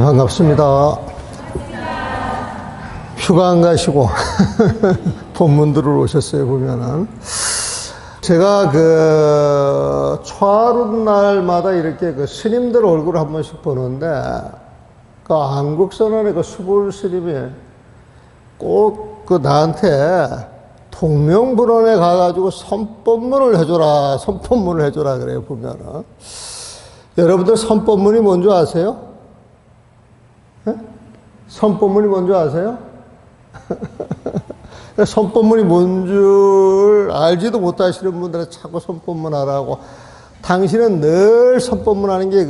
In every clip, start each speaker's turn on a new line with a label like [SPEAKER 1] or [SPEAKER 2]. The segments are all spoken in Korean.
[SPEAKER 1] 반갑습니다. 휴가 안 가시고 본문 들으러 오셨어요, 보면은. 제가 초하루 날마다 이렇게 스님들 얼굴을 한 번씩 보는데, 안국선언의 수불 스님이 꼭 나한테 통명불원에 가가지고 선법문을 해줘라 그래요, 보면은. 여러분들 선법문이 뭔지 아세요? 네? 선법문이 뭔지 아세요? 선법문이 뭔 줄 알지도 못하시는 분들은 자꾸 선법문 하라고. 당신은 늘 선법문 하는 게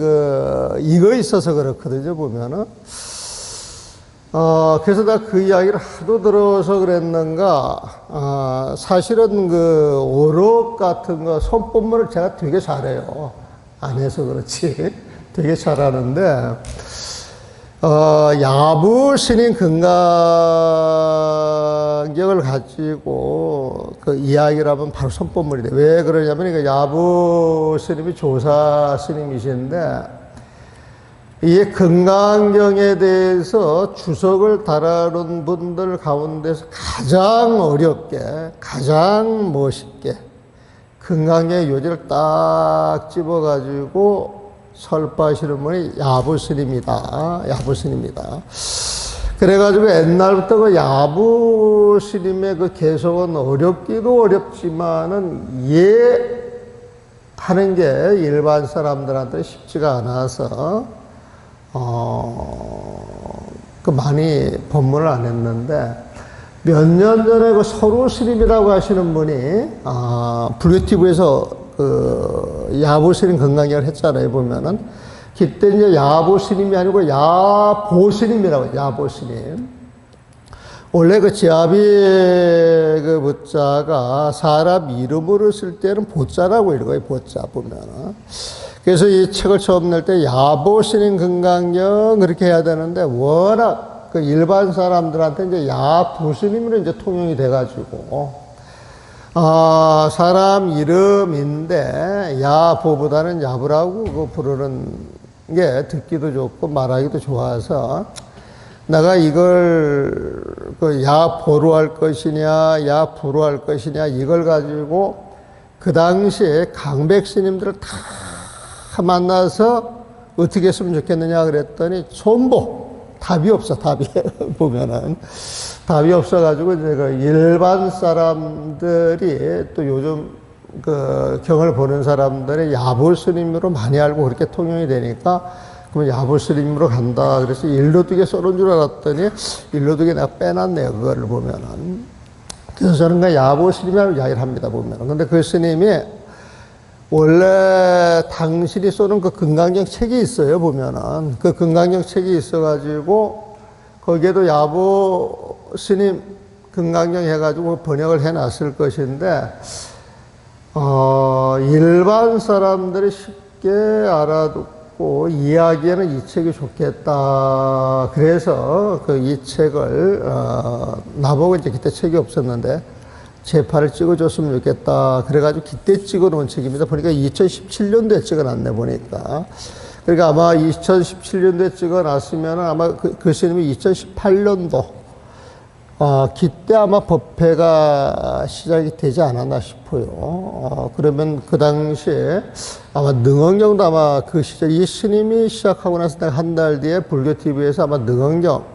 [SPEAKER 1] 이거 있어서 그렇거든요, 보면은. 그래서 나 그 이야기를 하도 들어서 그랬는가, 사실은 오록 같은 거, 선법문을 제가 되게 잘해요. 안 해서 그렇지. 되게 잘하는데, 야부 스님 금강경을 가지고 이야기를 하면 바로 선법문이 돼. 왜 그러냐면, 야부 스님이 조사 스님이신데, 이 금강경에 대해서 주석을 달아놓은 분들 가운데서 가장 어렵게, 가장 멋있게 금강경의 요지를 딱 집어가지고 설파하시는 분이 야부스님이다. 야부스님이다. 그래가지고 옛날부터 야부스님의 개성은 어렵기도 어렵지만은 이해하는 게 일반 사람들한테 쉽지가 않아서 많이 법문을 안 했는데, 몇 년 전에 서루 스님이라고 하시는 분이, 불교TV에서 야보 스님 건강경을 했잖아요, 보면은. 그때 이제 야보 스님이 아니고 야보 스님이라고, 야보 스님. 원래 제아비의 보자가 사람 이름으로 쓸 때는 보자라고 읽어요, 보자, 보면은. 그래서 이 책을 처음 낼 때 야보 스님 건강경 그렇게 해야 되는데, 워낙 일반 사람들한테 이제 야부 스님으로 이제 통용이 돼가지고, 사람 이름인데 야보보다는 야부라고 부르는 게 듣기도 좋고 말하기도 좋아서, 내가 이걸 야보로 할 것이냐 야부로 할 것이냐 이걸 가지고 그 당시에 강백 스님들을 다 만나서 어떻게 했으면 좋겠느냐 그랬더니 전부 답이 없어. 답이 보면은 답이 없어가지고 이제 일반 사람들이 또 요즘 경을 보는 사람들이 야부 스님으로 많이 알고 그렇게 통용이 되니까, 그러면 야부 스님으로 간다. 그래서 일로두개 써놓은 줄 알았더니 일로두개 내가 빼놨네요, 그거를 보면은. 그래서 저는 야부 스님이라고 이야기를 합니다, 보면은. 근데 그 스님이 원래 당신이 써놓은 금강경 책이 있어요, 보면은. 그 금강경 책이 있어가지고, 거기에도 야부 스님 금강경 해가지고 번역을 해놨을 것인데, 일반 사람들이 쉽게 알아듣고 이해하기에는 이 책이 좋겠다. 그래서 이 책을, 나보고 이제 그때 책이 없었는데, 제파를 찍어줬으면 좋겠다. 그래가지고 그때 찍어놓은 책입니다. 보니까 2017년도에 찍어놨네, 보니까. 그러니까 아마 2017년도에 찍어놨으면 아마 그 스님이 2018년도, 그때 아마 법회가 시작이 되지 않았나 싶어요. 그러면 그 당시에 아마 능언경도 아마 그 시절, 이 스님이 시작하고 나서 한 달 뒤에 불교TV에서 아마 능언경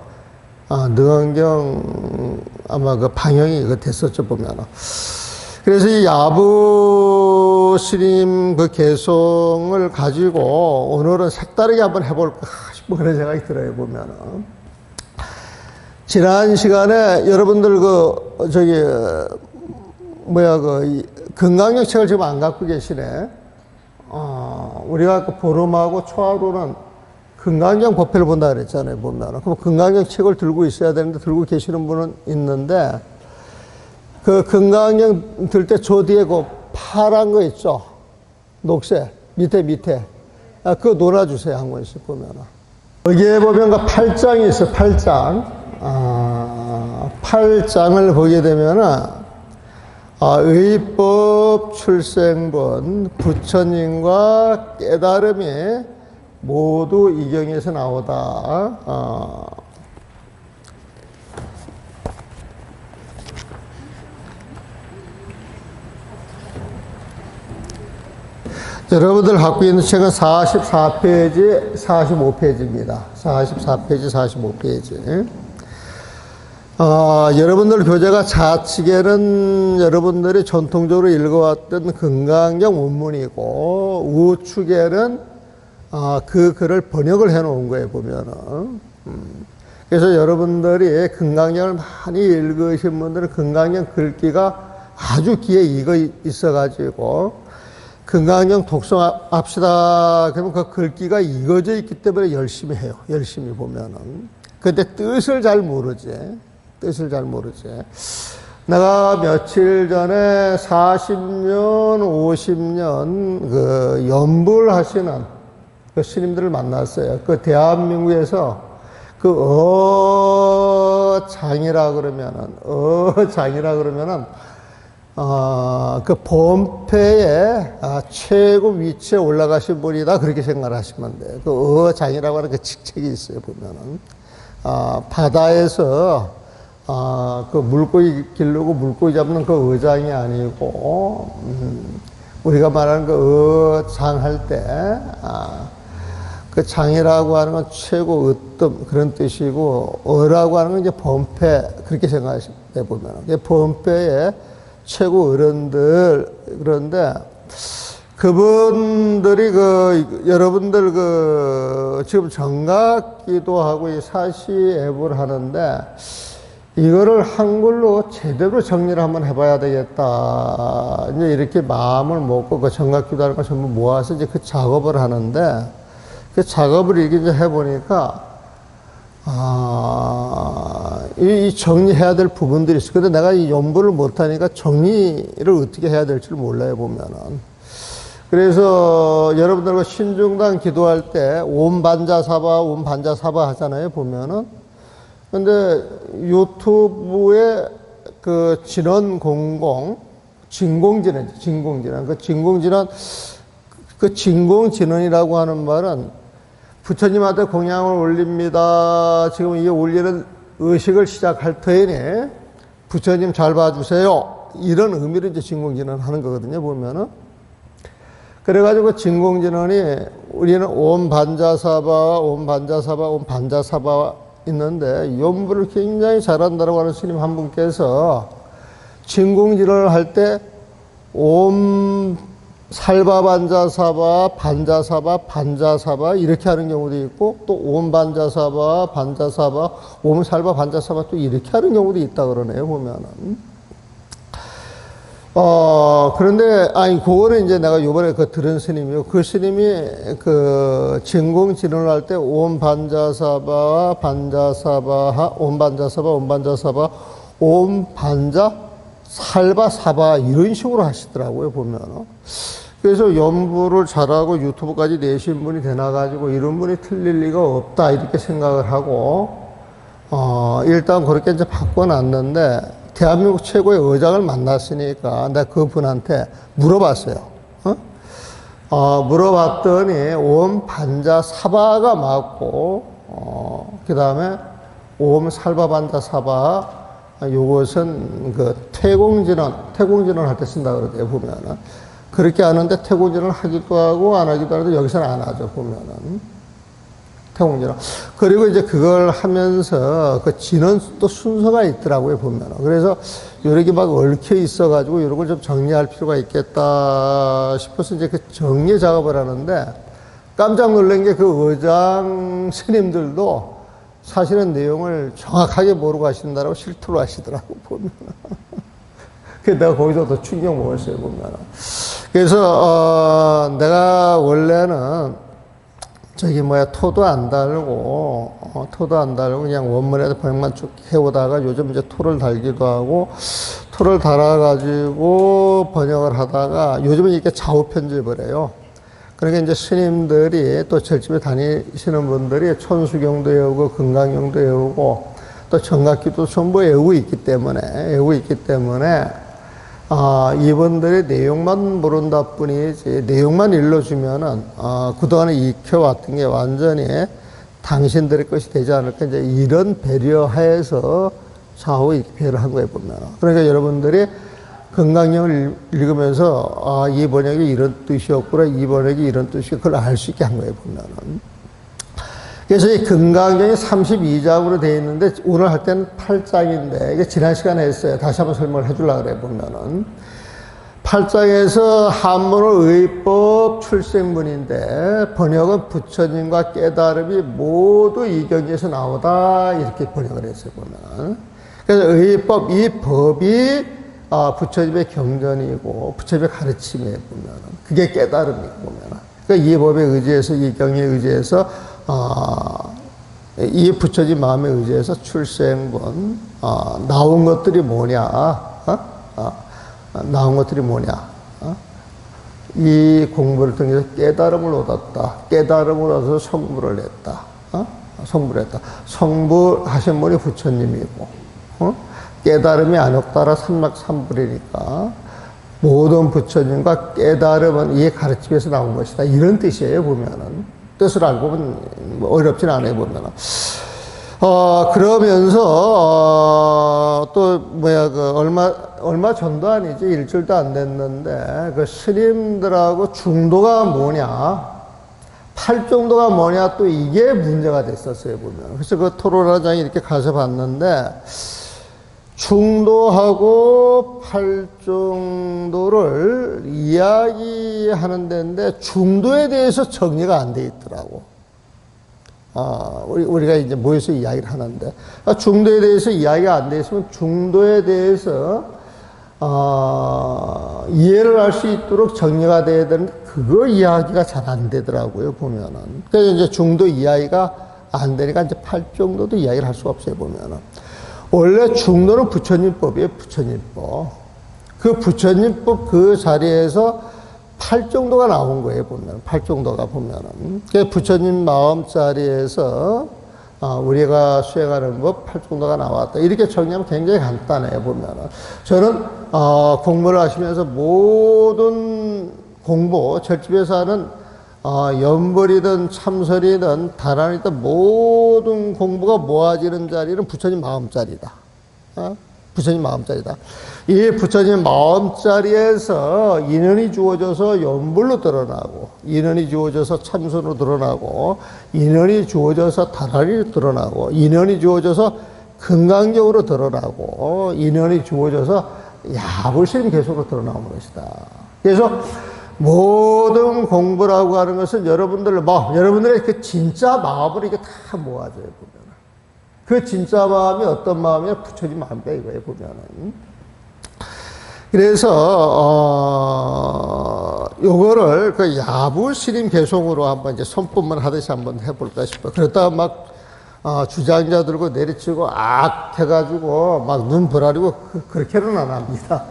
[SPEAKER 1] 아마 방영이 됐었죠, 보면은. 그래서 이 야부 스님 개성을 가지고 오늘은 색다르게 한번 해볼까 싶은 그런 생각이 들어요, 보면은. 지난 시간에 여러분들 건강경 책을 지금 안 갖고 계시네. 우리가 보름하고 초하루는 금강경 법회를 본다 그랬잖아요, 보면은. 그럼 금강경 책을 들고 있어야 되는데 들고 계시는 분은 있는데, 금강경 들 때 저 뒤에 파란 거 있죠? 녹색. 밑에. 그거 놀아주세요, 한 권씩 보면은. 여기에 보면 8장이 있어요, 8장. 8장을 보게 되면은, 의법 출생본, 부처님과 깨달음이 모두 이경에서 나오다. 여러분들 갖고 있는 책은 44페이지, 45페이지입니다. 44페이지, 45페이지. 여러분들 교재가 좌측에는 여러분들이 전통적으로 읽어왔던 금강경 원문이고, 우측에는 그 글을 번역을 해 놓은 거예요, 보면은. 그래서 여러분들이 금강경을 많이 읽으신 분들은 금강경 글귀가 아주 귀에 익어 있어가지고, 금강경 독서합시다. 그러면 그 글귀가 익어져 있기 때문에 열심히 해요. 열심히 보면은. 근데 뜻을 잘 모르지. 뜻을 잘 모르지. 내가 며칠 전에 40년, 50년 그 연불 하시는 그 스님들을 만났어요. 그 대한민국에서 그 어장이라 그러면은 그 본패의 최고 위치에 올라가신 분이다. 그렇게 생각을 하시면 돼요. 그 어장이라고 하는 그 직책이 있어요, 보면은. 바다에서, 그 물고기 기르고 물고기 잡는 그 어장이 아니고, 우리가 말하는 그 어장 할 때, 그 장이라고 하는 건 최고 으뜸 그런 뜻이고, 어라고 하는 건 이제 본패, 그렇게 생각하시면 돼요, 보면은. 본패의 최고 어른들, 그런데 그분들이 여러분들 지금 정각기도 하고 이 사시 앱을 하는데 이거를 한글로 제대로 정리를 한번 해봐야 되겠다. 이제 이렇게 마음을 먹고 그 정각기도 하는 걸 전부 모아서 이제 그 작업을 하는데 그 작업을 이렇게 이제 해보니까 이 정리해야 될 부분들이 있어. 근데 내가 이 연구를 못하니까 정리를 어떻게 해야 될지를 몰라요, 보면은. 그래서 여러분들과 신중당 기도할 때, 옴반자사바 하잖아요, 보면은. 근데 유튜브에 그 진공진언. 그 진공진언이라고 하는 말은 부처님한테 공양을 올립니다. 지금 이 올리는 의식을 시작할 터이니 부처님 잘 봐주세요. 이런 의미로 이제 진공진언 하는 거거든요, 보면은. 그래가지고 진공진언이 우리는 옴반자사바 있는데 연부를 굉장히 잘한다고 하는 스님 한 분께서 진공진언을 할 때 살바반자사바, 반자사바 이렇게 하는 경우도 있고 또 옴반자사바, 반자사바, 옴살바, 반자사바 또 이렇게 하는 경우도 있다 그러네요, 보면은. 그런데 그거는 이제 내가 요번에 들은 스님이요. 그 스님이 진공진언을 할 때 옴반자사바, 옴반자사바, 살바사바 이런 식으로 하시더라고요, 보면은. 그래서 연부를 잘하고 유튜브까지 내신 분이 되나가지고 이런 분이 틀릴 리가 없다 이렇게 생각을 하고 일단 그렇게 이제 바꿔놨는데 대한민국 최고의 의장을 만났으니까 내가 그분한테 물어봤어요. 물어봤더니 옴반자사바가 맞고 그 다음에 옴살바반자사바 요것은 태공진언 할 때 쓴다 그러대요, 보면은. 그렇게 하는데 태공진언을 하기도 하고 안 하기도 하는데 여기서는 안 하죠, 보면은. 태공진언. 그리고 이제 그걸 하면서 그 진언 또 순서가 있더라고요, 보면은. 그래서 요렇게 막 얽혀 있어가지고 요런 걸 좀 정리할 필요가 있겠다 싶어서 이제 그 정리 작업을 하는데 깜짝 놀란 게 그 의장 스님들도 사실은 내용을 정확하게 모르고 하신다라고 실토를 하시더라고, 보면. 그래서 내가 거기서 더 충격 먹었어요, 보면. 그래서, 내가 원래는 토도 안 달고 그냥 원문에다 번역만 쭉 해오다가 요즘 이제 토를 달기도 하고, 토를 달아가지고 번역을 하다가 요즘은 이렇게 좌우 편집을 해요. 그러니까 이제 스님들이 또 절집에 다니시는 분들이 천수경도 외우고 금강경도 외우고 또 정각기도 전부 외우고 있기 때문에 이분들의 내용만 모른다 뿐이지, 내용만 일러주면은, 그동안에 익혀왔던 게 완전히 당신들의 것이 되지 않을까, 이제 이런 배려하에서 좌우 이렇게 배려한 거예요, 보면. 그러니까 여러분들이 건강경을 읽으면서, 이 번역이 이런 뜻이었구나, 이 번역이 이런 뜻이었구나, 그걸 알 수 있게 한 거예요, 보면은. 그래서 이 건강경이 32장으로 되어 있는데, 오늘 할 때는 8장인데, 이게 지난 시간에 했어요. 다시 한번 설명을 해주려고 그래, 보면은. 8장에서 한문은 의법 출생문인데, 번역은 부처님과 깨달음이 모두 이 경지에서 나오다, 이렇게 번역을 했어요, 보면. 그래서 의법, 이 법이 부처님의 경전이고, 부처님의 가르침에 보면, 그게 깨달음이고, 보면. 그러니까 이 법에 의지해서, 이 경에 의지해서, 이 부처님 마음에 의지해서 출생본, 나온 것들이 뭐냐, 나온 것들이 뭐냐, 이 공부를 통해서 깨달음을 얻었다. 깨달음을 얻어서 성부를 냈다. 성부를 했다. 성부하신 분이 부처님이고, 깨달음이 안옥따라 삼막삼불이니까, 모든 부처님과 깨달음은 이 가르침에서 나온 것이다. 이런 뜻이에요, 보면은. 뜻을 알고 보면 어렵진 않아요, 보면은. 그러면서, 얼마 전도 아니지, 일주일도 안 됐는데, 그 스님들하고 중도가 뭐냐, 팔정도가 뭐냐, 또 이게 문제가 됐었어요, 보면. 그래서 그 토론화장에 이렇게 가서 봤는데, 중도하고 팔정도를 이야기하는 데인데, 중도에 대해서 정리가 안 돼 있더라고. 우리가 이제 모여서 이야기를 하는데, 중도에 대해서 이야기가 안 돼 있으면 중도에 대해서, 이해를 할 수 있도록 정리가 돼야 되는데, 그거 이야기가 잘 안 되더라고요, 보면은. 그래서 이제 중도 이야기가 안 되니까 이제 팔정도도 이야기를 할 수가 없어요, 보면은. 원래 중도는 부처님법이에요, 부처님법. 그 부처님법 그 자리에서 팔정도가 나온 거예요, 보면. 팔정도가 보면은. 그 부처님 마음 자리에서, 우리가 수행하는 법 팔정도가 나왔다. 이렇게 정리하면 굉장히 간단해요, 보면은. 저는, 공부를 하시면서 모든 공부, 절집에서 하는, 연벌이든 참설이든 다란이든 모든 공부가 모아지는 자리는 부처님 마음자리다. 부처님 마음자리다. 이 부처님 마음자리에서 인연이 주어져서 연불로 드러나고, 인연이 주어져서 참선으로 드러나고, 인연이 주어져서 다란이로 드러나고, 인연이 주어져서 건강적으로 드러나고, 인연이 주어져서 야불심 계속으로 드러나오는 것이다. 그래서 모든 공부라고 하는 것은 여러분들의 그 진짜 마음을 이게 다 모아줘요, 보면. 그 진짜 마음이 어떤 마음이냐? 부처님 마음이다, 이거예요, 보면은. 그래서, 요거를 그 야부시림 개송으로 한번 이제 손법만 하듯이 한번 해볼까 싶어요. 그러다가 막, 주장자 들고 내리치고 해가지고 막 눈 부라리고 그렇게는 안 합니다.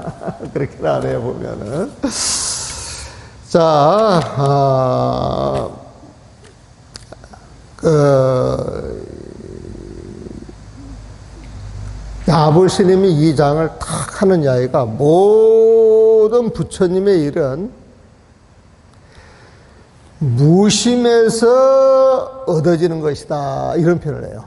[SPEAKER 1] 그렇게는 안 해요, 보면은. 자, 야불스님이 이 장을 탁 하는 이야기가 모든 부처님의 일은 무심에서 얻어지는 것이다. 이런 표현을 해요.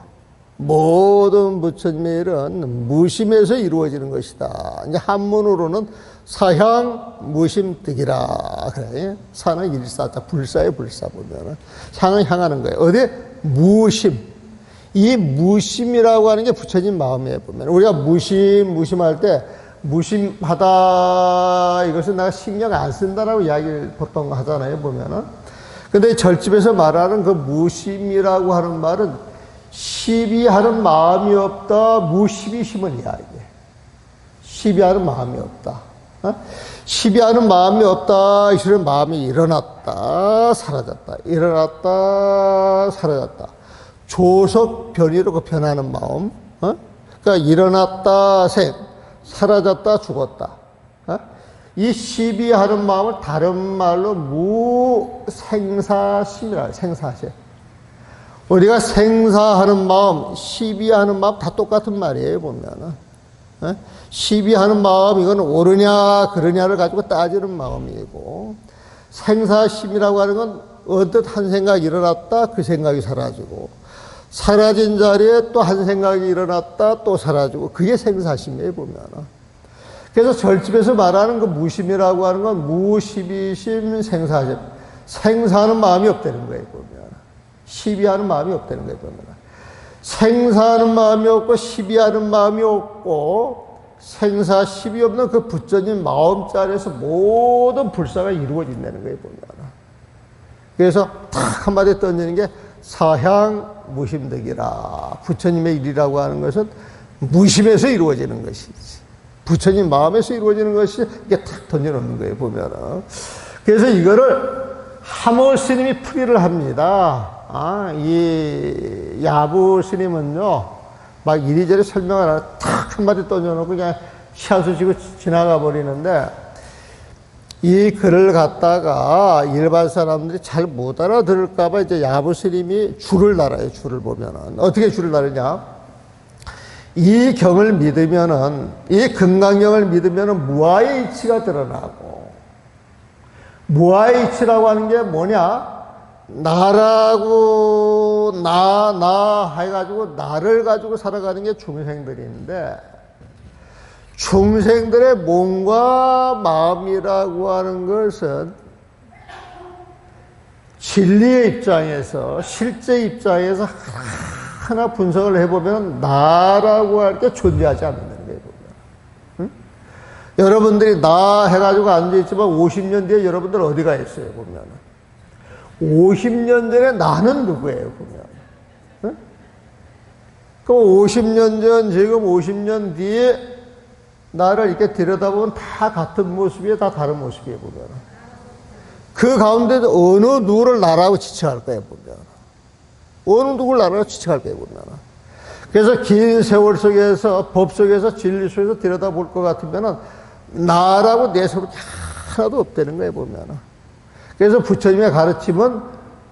[SPEAKER 1] 모든 부처님의 일은 무심에서 이루어지는 것이다. 이제 한문으로는 사향 무심득이라 그래. 사는 일사자, 불사의 불사 보면은 향을 향하는 거예요. 어디? 무심. 이 무심이라고 하는 게 부처님 마음에 보면 우리가 무심할 때 무심하다 이것은 내가 신경 안 쓴다라고 이야기를 보통 하잖아요, 보면은. 근데 절집에서 말하는 그 무심이라고 하는 말은 시비하는 마음이 없다, 무심이 심은 이야기예요. 시비하는 마음이 없다. 시비하는 마음이 없다, 이런 마음이 일어났다, 사라졌다. 일어났다, 사라졌다. 조석 변이로 그 변하는 마음. 그러니까 일어났다, 사라졌다, 죽었다. 이 시비하는 마음을 다른 말로 무생사심이라, 생사심. 우리가 생사하는 마음, 시비하는 마음 다 똑같은 말이에요, 보면은. 시비하는 마음, 이건 옳으냐 그러냐를 가지고 따지는 마음이고, 생사심이라고 하는 건 언뜻 한 생각이 일어났다 그 생각이 사라지고, 사라진 자리에 또 한 생각이 일어났다 또 사라지고, 그게 생사심이에요 보면. 그래서 절집에서 말하는 그 무심이라고 하는 건 무시비심 생사심, 생사하는 마음이 없다는 거예요 보면. 시비하는 마음이 없다는 거예요 보면. 생사하는 마음이 없고 시비하는 마음이 없고 생사 시비 없는 그 부처님 마음자리에서 모든 불사가 이루어진다는 거예요 보면. 그래서 탁 한마디 던지는 게 사향 무심득이라. 부처님의 일이라고 하는 것은 무심에서 이루어지는 것이지, 부처님 마음에서 이루어지는 것이 이게 탁 던져놓는 거예요 보면. 그래서 이거를 하모 스님이 풀이를 합니다. 이 야부 스님은요, 막 이리저리 설명을 하나 탁 한마디 던져놓고 그냥 시한수 치고 지나가 버리는데, 이 글을 갖다가 일반 사람들이 잘 못 알아들을까봐 이제 야부 스님이 줄을 달아요. 줄을 보면은. 어떻게 줄을 다르냐? 이 경을 믿으면은, 이 금강경을 믿으면은 무아의 이치가 드러나고, 무아의 이치라고 하는 게 뭐냐? 나라고, 나 해가지고, 나를 가지고 살아가는 게 중생들인데, 중생들의 몸과 마음이라고 하는 것은 진리의 입장에서, 실제 입장에서 하나 분석을 해보면 나라고 할 게 존재하지 않는다는 거예요. 응? 여러분들이 나 해가지고 앉아있지만 50년 뒤에 여러분들 어디 가 있어요 보면. 50년 전에 나는 누구예요 보면. 응? 그럼 50년 전, 지금 50년 뒤에 나를 이렇게 들여다보면 다 같은 모습이에요, 다 다른 모습이에요 보면. 그 가운데 어느 누구를 나라고 지칭할 거예요 보면. 어느 누구를 나라고 지칭할 거예요 보면. 그래서 긴 세월 속에서, 법 속에서, 진리 속에서 들여다볼 것 같으면은 나라고 내 속에 하나도 없다는 거예요 보면. 그래서 부처님의 가르침은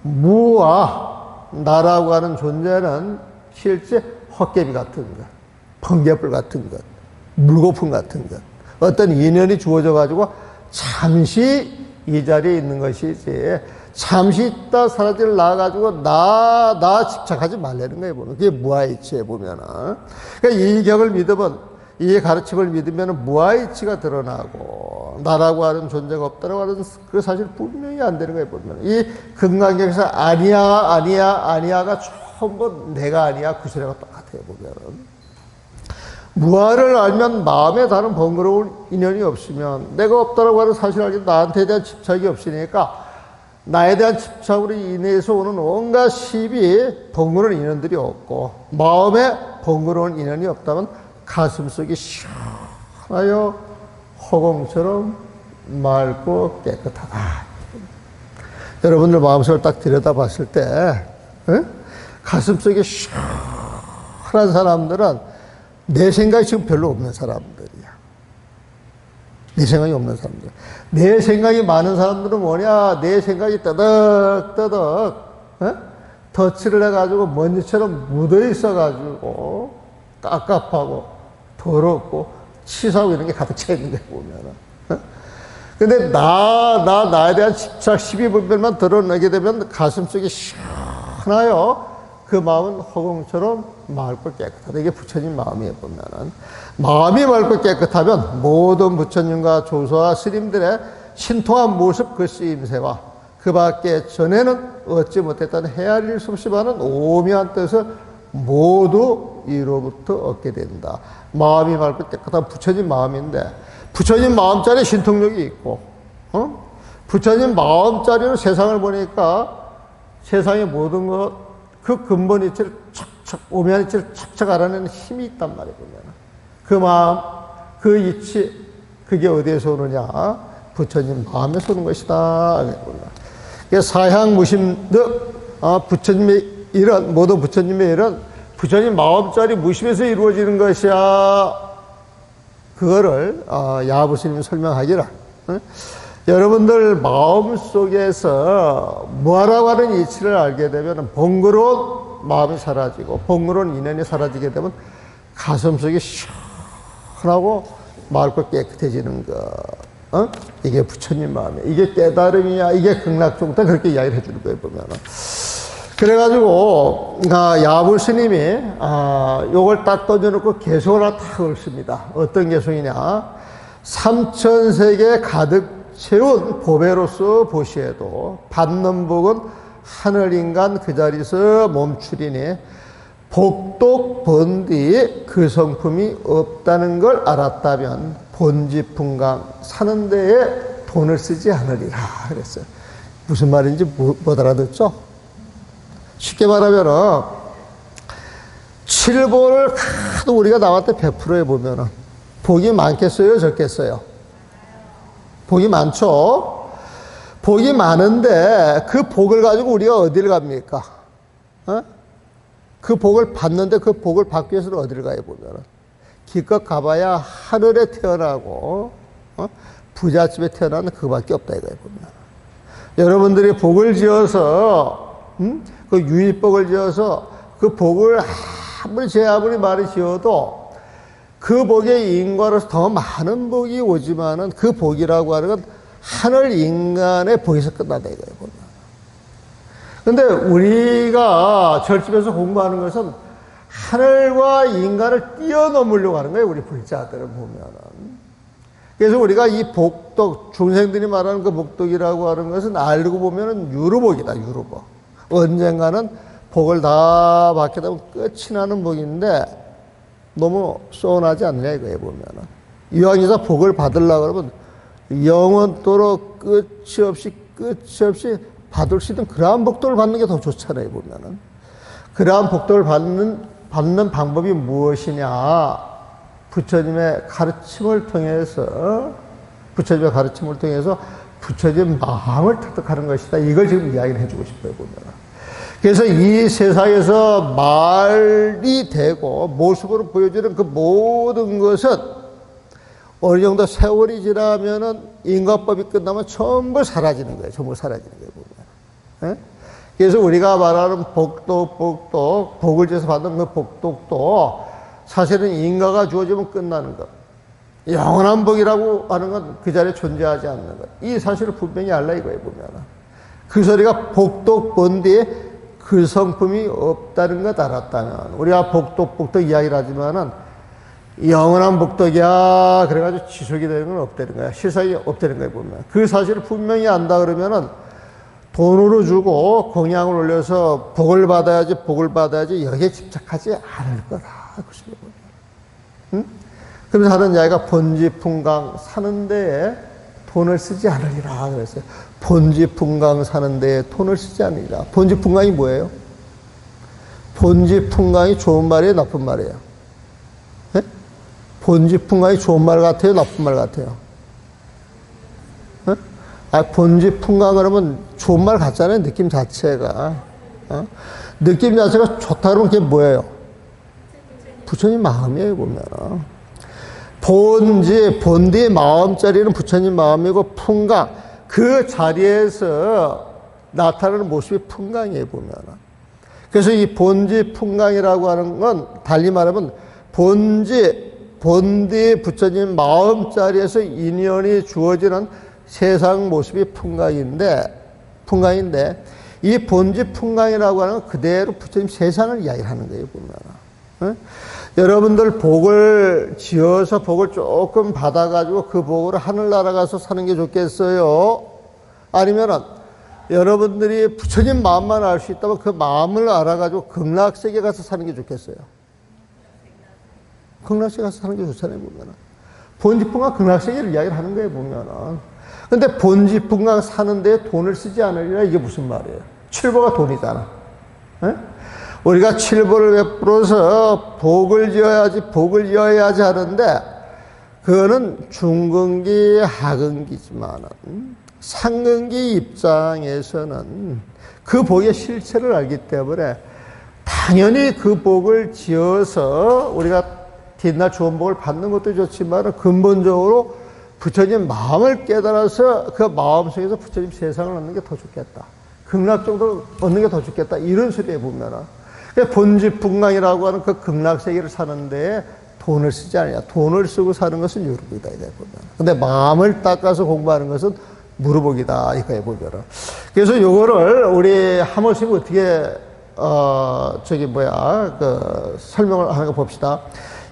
[SPEAKER 1] 무아, 나라고 하는 존재는 실제 헛개비 같은 것, 번개불 같은 것, 물거품 같은 것, 어떤 인연이 주어져 가지고 잠시 이 자리에 있는 것이지, 잠시 있다 사라질 나가지고 나 집착하지 말라는 거예요 보면. 그게 무아이치에 보면은. 그러니까 이 격을 믿으면, 이 가르침을 믿으면 무아이치가 드러나고, 나라고 하는 존재가 없다라고 하는 그 사실 분명히 안 되는 거예요 보면. 이 금강경에서 아니야가 전부 내가 아니야 그 소리가 똑같아요 보면은. 무아를 알면 마음에 다른 번거로운 인연이 없으면, 내가 없다라고 하는 사실을 알기, 나한테 대한 집착이 없으니까 나에 대한 집착으로 인해서 오는 온갖 시비, 번거로운 인연들이 없고, 마음에 번거로운 인연이 없다면 가슴속이 시원하여 허공처럼 맑고 깨끗하다. 여러분들 마음속을 딱 들여다봤을 때 가슴속이 시원한 사람들은 내 생각이 지금 별로 없는 사람들이야. 내 생각이 없는 사람들. 내 생각이 많은 사람들은 뭐냐? 내 생각이 떠덕떠덕 덧칠을 해가지고 먼지처럼 묻어 있어가지고 깝깝하고 더럽고 치사하고 이런 게 가득 차 있는 거야 보면은. 근데 나에 대한 집착, 시비분별만 드러내게 되면 가슴속이 시원하여 그 마음은 허공처럼 맑고 깨끗하다. 이게 부처님 마음이에요 보면은. 마음이 맑고 깨끗하면 모든 부처님과 조사와 스님들의 신통한 모습, 그 쓰임새와 그 밖에 전에는 얻지 못했던 헤아릴 수 없이 많은 오묘한 뜻을 모두 이로부터 얻게 된다. 마음이 맑고 깨끗한 부처님 마음인데, 부처님 마음자리에 신통력이 있고, 부처님 마음자리로 세상을 보니까 세상의 모든 것, 그 근본 이치를 척척, 오묘한 이치를 척척 알아내는 힘이 있단 말이에요. 그 마음, 그 이치, 그게 어디에서 오느냐? 부처님 마음에서 오는 것이다. 사향무심득, 부처님의 일은, 모든 부처님의 일은 부처님 마음자리 무심에서 이루어지는 것이야. 그거를 야부스님이 설명하기를. 여러분들 마음 속에서 뭐라고 하는 이치를 알게 되면 번거로운 마음이 사라지고 번거로운 인연이 사라지게 되면 가슴속이 시원하고 맑고 깨끗해지는 거. 이게 부처님 마음이야. 이게 깨달음이야. 이게 극락종다. 그렇게 이야기를 해주는 거예요, 보면은. 그래가지고, 야불 스님이, 요걸 딱 던져놓고 개송을 하나 딱 읊습니다. 어떤 개송이냐. 삼천세계 가득 채운 보배로서 보시에도 받는 복은 하늘인간 그 자리에서 멈추리니 복독 번뒤 그 성품이 없다는 걸 알았다면 본지풍강 사는 데에 돈을 쓰지 않으리라 그랬어요. 무슨 말인지 못 알아듣죠? 쉽게 말하면은 칠보를 하도 우리가 남한테 베풀어 보면은 복이 많겠어요, 적겠어요? 복이 많죠? 복이 많은데 그 복을 가지고 우리가 어디를 갑니까? 그 복을 받는데 그 복을 받기 위해서는 어디를 가요, 보면은? 기껏 가봐야 하늘에 태어나고, 부잣집에 태어나는 그거밖에 없다, 이거예요, 보면. 여러분들이 복을 지어서, 그 유의복을 지어서 그 복을 아무리 많이 지어도 그 복에 인과로서 더 많은 복이 오지만은 그 복이라고 하는 건 하늘 인간의 복에서 끝난다, 이거예요, 보면. 근데 우리가 절집에서 공부하는 것은 하늘과 인간을 뛰어넘으려고 하는 거예요, 우리 불자들은 보면은. 그래서 우리가 이 복덕, 중생들이 말하는 그 복덕이라고 하는 것은 알고 보면은 유로복이다, 유로복. 언젠가는 복을 다 받게 되면 끝이 나는 복인데 너무 소원하지 않느냐, 이거예요, 보면은. 이왕에서 복을 받으려고 그러면 영원토록 끝이 없이 받을 수 있는 그러한 복덕을 받는 게 더 좋잖아요, 보면은. 그러한 복덕을 받는 방법이 무엇이냐? 부처님의 가르침을 통해서 부처님 마음을 획득하는 것이다. 이걸 지금 이야기를 해주고 싶어요, 보면은. 그래서 이 세상에서 말이 되고 모습으로 보여지는 그 모든 것은 어느 정도 세월이 지나면은 인과법이 끝나면 전부 사라지는 거예요. 전부 사라지는 거예요, 보면. 예? 그래서 우리가 말하는 복을 지어서 받는 그 복독도 사실은 인과가 주어지면 끝나는 것. 영원한 복이라고 하는 건 그 자리에 존재하지 않는 것. 이 사실을 분명히 알라 이거예요, 보면. 그 소리가 복독 본 뒤에 그 성품이 없다는 것 알았다면, 우리가 복독 이야기를 하지만은 영원한 복덕이야. 그래가지고 지속이 되는 건 없다는 거야. 실상이 없다는 거야, 보면. 그 사실을 분명히 안다 그러면은 돈으로 주고 공양을 올려서 복을 받아야지 여기에 집착하지 않을 거다. 응? 그래서 하는 이야기가 본지풍강 사는 데에 돈을 쓰지 않으리라 그랬어요. 본지풍강 사는 데에 돈을 쓰지 않으리라. 본지풍강이 뭐예요? 본지풍강이 좋은 말이에요, 나쁜 말이에요? 네? 본지풍강이 좋은 말 같아요, 나쁜 말 같아요? 본지풍강 그러면 좋은 말 같잖아요, 느낌 자체가. 느낌 자체가 좋다 그러면 그게 뭐예요? 부처님 마음이에요, 보면. 본디 마음자리는 부처님 마음이고, 풍강, 그 자리에서 나타나는 모습이 풍강이에요, 보면. 그래서 이 본지 풍강이라고 하는 건 달리 말하면 본디 부처님 마음자리에서 인연이 주어지는 세상 모습이 풍강인데 이 본지 풍강이라고 하는 건 그대로 부처님 세상을 이야기하는 거예요, 보면. 여러분들 복을 지어서 복을 조금 받아가지고 그 복으로 하늘나라 가서 사는 게 좋겠어요? 아니면은 여러분들이 부처님 마음만 알 수 있다면 그 마음을 알아가지고 극락세계 가서 사는 게 좋겠어요? 극락세계 가서 사는 게 좋잖아요, 보면은. 본지풍강 극락세계를 이야기를 하는 거예요, 보면은. 근데 본지풍강 사는 데에 돈을 쓰지 않으리라, 이게 무슨 말이에요? 칠보가 돈이잖아. 에? 우리가 칠보를 베풀어서 복을 지어야지 하는데, 그거는 중근기, 하근기지만은, 상근기 입장에서는 그 복의 실체를 알기 때문에, 당연히 그 복을 지어서 우리가 뒷날 좋은 복을 받는 것도 좋지만, 근본적으로 부처님 마음을 깨달아서 그 마음 속에서 부처님 세상을 얻는 게 더 좋겠다. 극락 정도를 얻는 게 더 좋겠다. 이런 소리에 보면은. 본지풍강이라고 하는 그 극락세계를 사는 데에 돈을 쓰지 않느냐. 돈을 쓰고 사는 것은 유르복이다. 이거에 보면. 근데 마음을 닦아서 공부하는 것은 무르복이다. 이거에 보면은. 그래서 요거를 우리 하모스님이 어떻게, 설명을 하는 거 봅시다.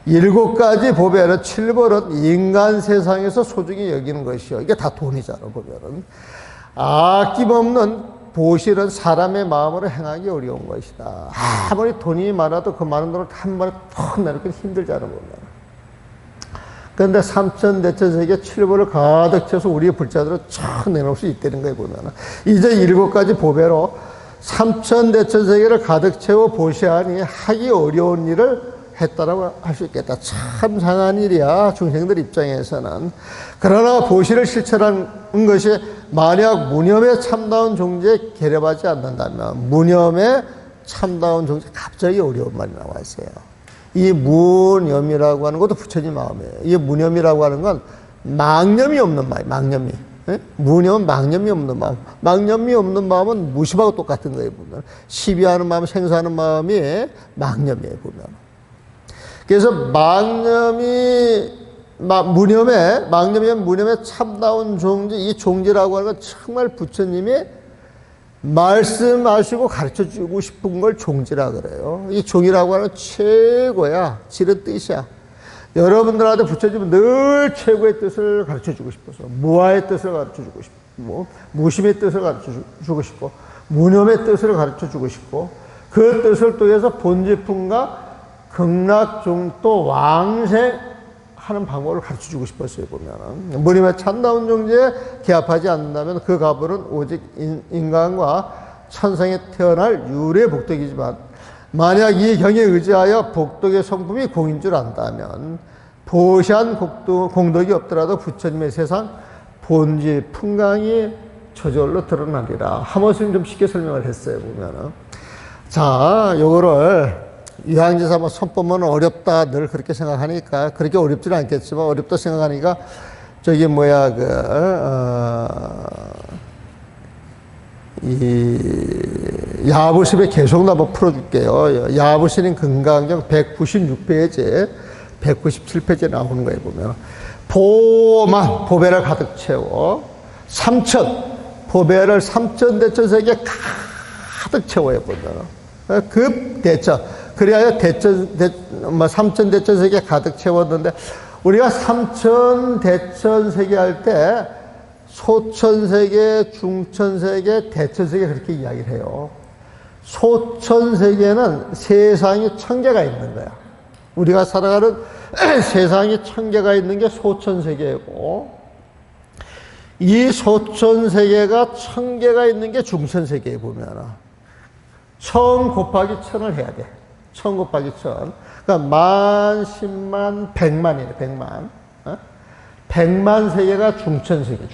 [SPEAKER 1] 7가지 보배는 7벌은 인간 세상에서 소중히 여기는 것이요. 이게 다 돈이잖아, 보면은. 아낌없는 보실은 사람의 마음으로 행하기 어려운 것이다. 아무리 돈이 많아도 그 많은 돈을 한 번에 턱 내놓기 힘들잖아, 보면. 그런데 삼천대천세계 7벌을 가득 채워서 우리의 불자들을 쫙 내놓을 수 있다는 거에 보면. 이제 7가지 보배로 삼천대천세계를 가득 채워 보시하니 하기 어려운 일을 했다라고 할 수 있겠다. 참 상한 일이야, 중생들 입장에서는. 그러나 보시를 실천하는 것이 만약 무념에 참다운 종지에 계렵하지 않는다면, 무념에 참다운 종지에 갑자기 어려운 말이 나와 있어요. 이 무념이라고 하는 것도 부처님 마음이에요. 이 무념이라고 하는 건 망념이 없는 마음, 망념이. 무념은 망념이 없는 마음. 망념이 없는 마음은 무심하고 똑같은 거예요, 보면. 시비하는 마음, 생사하는 마음이 망념이에요, 보면. 그래서 무념에 참다운 종지, 이 종지라고 하는 건 정말 부처님이 말씀하시고 가르쳐 주고 싶은 걸 종지라 그래요. 이 종이라고 하는 최고야. 지른 뜻이야. 여러분들한테 부처님은 늘 최고의 뜻을 가르쳐 주고 싶어서, 무아의 뜻을 가르쳐 주고 싶고, 무심의 뜻을 가르쳐 주고 싶고, 무념의 뜻을 가르쳐 주고 싶고, 그 뜻을 통해서 본지품과 극락종도 왕생하는 방법을 가르쳐 주고 싶었어요, 보면은. 무념에 참다운 종지에 기합하지 않는다면 그 가불은 오직 인간과 천상에 태어날 유래 복덕이지만, 만약 이 경에 의지하여 복덕의 성품이 공인 줄 안다면, 보시한 공덕이 없더라도 부처님의 세상 본지 풍광이 저절로 드러나리라. 한 번씩 좀 쉽게 설명을 했어요, 보면은. 자, 요거를 유황지사 뭐 손법은 어렵다 늘 그렇게 생각하니까, 그렇게 어렵지는 않겠지만 어렵다 생각하니까 이 야부심에 계속 한번 풀어줄게요. 야부심 금강경 196페이지 197페이지에 나오는 거에 보면, 보배를 가득 채워 보배를 삼천대천세계에 가득 채워야 보면, 급대천, 그래야 삼천대천세계 가득 채웠는데, 우리가 삼천대천세계 할 때 소천세계, 중천세계, 대천세계 그렇게 이야기를 해요. 소천세계는 세상이 1000개가 있는 거야. 우리가 살아가는 세상이 1000개가 있는 게 소천세계고, 이 소천세계가 1000개가 있는 게 중천세계에 보면 1000 곱하기 1000을 해야 돼. 1000 곱하기 1000. 그러니까 만, 10만, 100만이네, 100만. 100만 세계가 중천세계.